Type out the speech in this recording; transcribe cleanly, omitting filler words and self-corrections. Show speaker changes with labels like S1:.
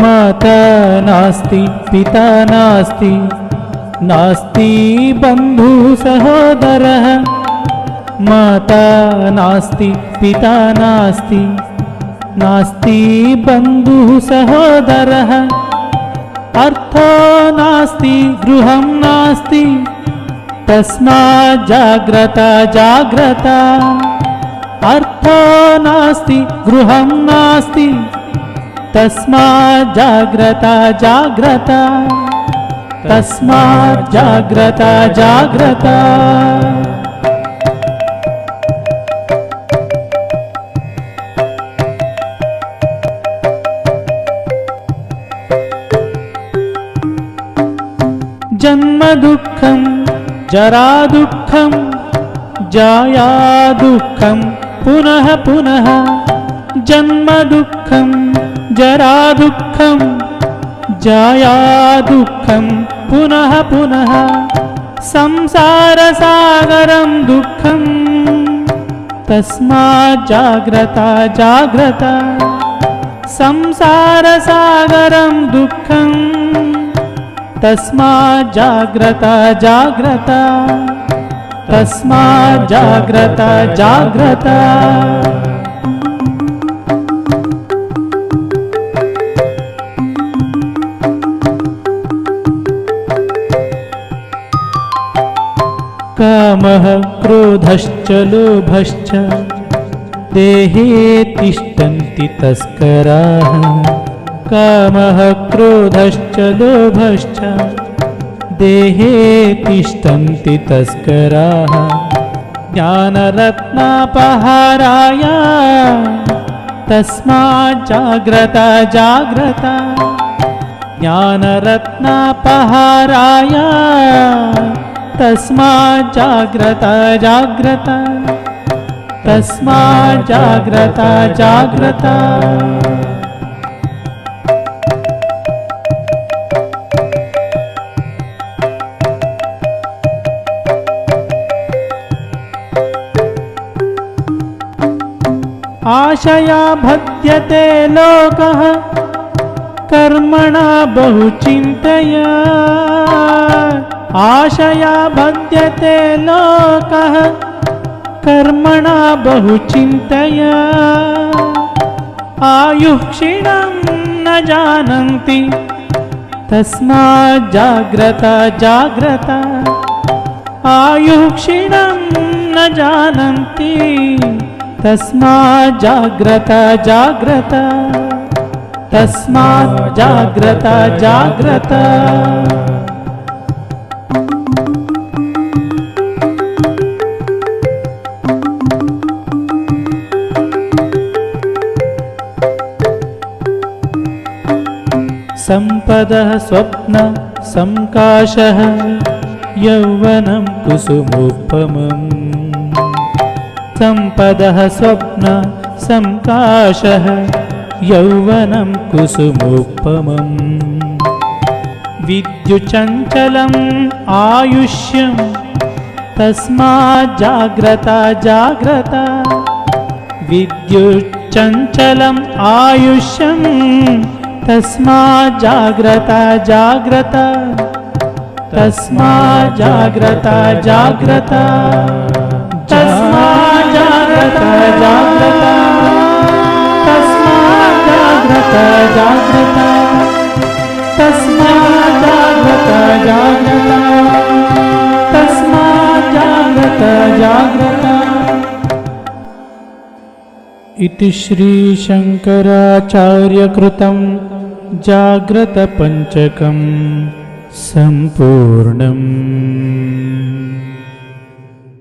S1: माता नास्ति पिता नास्ति नास्ति बन्धु सहोदरः माता नास्ति पिता नास्ति नास्ति बन्धु सहोदरः अर्थो नास्ति गृहं नास्ति तस्मात् जाग्रता जाग्रता अर्थो नास्ति गृहं नास्ति तस्मात् जाग्रता जाग्रता तस्मात् जाग्रता जाग्रता जन्म दुःखं जरा दुःखं जाया दुःखं पुनः पुनः जन्म दुःखं जरा दुःखं जाया दुःखं पुनः पुनः संसारसागरं दुःखं तस्मात् जाग्रता जाग्रता संसारसागरं दुःखं तस्मात् जाग्रता जाग्रता तस्मात् जाग्रता जाग्रता कामः क्रोधश्च लोभश्च देहे तिष्ठन्ति तस्कराः कामः क्रोधश्च लोभश्च देहे तिष्ठन्ति तस्कराः ज्ञानरत्नापहाराय तस्मात् जाग्रता जाग्रता ज्ञानरत्नापहाराय तस्मात् जाग्रता जाग्रता तस्मात् जाग्रता जाग्रता आशया बध्यते लोकः कर्मणा बहुचिन्तया आशया बध्यते लोकः कर्मणा बहुचिन्तया आयुः क्षीणं न जानन्ति तस्मात् जाग्रता जाग्रता आयुः क्षीणं न जानन्ति तस्मात् जाग्रता जाग्रता तस्मात् जाग्रता जाग्रता संपदः स्वप्न संकाशः यौवनं कुसुमोपमम् संपदः स्वप्न संकाशः यौवनं कुसुमोपमम् विद्युच्चञ्चलम् आयुष्यं तस्मात् जाग्रता जाग्रता विद्युच्चञ्चलम् आयुष्यं तस्मात् जाग्रता जाग्रता तस्मात् जाग्रता जाग्रता तस्मात् जाग्रता जाग्रता तस्मात् जाग्रता जाग्रता तस्मात् जाग्रता जाग्रता तस्मात् जाग्रता जाग्रता इति श्री शंकराचार्यकृतं जाग्रतपञ्चकं सम्पूर्णम्।